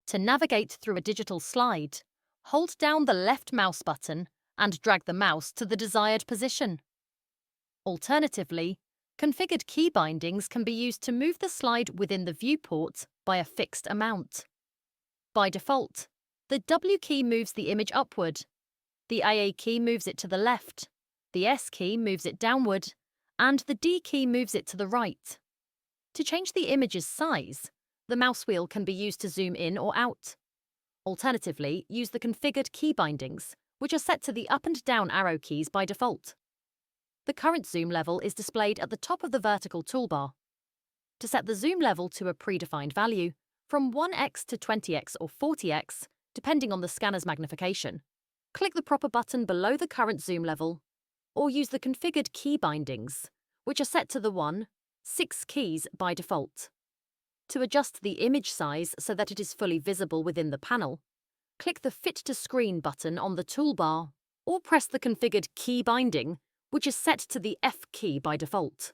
To navigate through a digital slide, hold down the left mouse button and drag the mouse to the desired position. Alternatively, configured key bindings can be used to move the slide within the viewport by a fixed amount. By default, the W key moves the image upward, the AA key moves it to the left, the S key moves it downward, and the D key moves it to the right. To change the image's size, the mouse wheel can be used to zoom in or out. Alternatively, use the configured key bindings, which are set to the up and down arrow keys by default. The current zoom level is displayed at the top of the vertical toolbar. To set the zoom level to a predefined value, from 1x to 20x or 40x, depending on the scanner's magnification, click the proper button below the current zoom level, or use the configured key bindings, which are set to the 6 keys by default. To adjust the image size so that it is fully visible within the panel, click the Fit to Screen button on the toolbar, or press the configured key binding, which is set to the F key by default.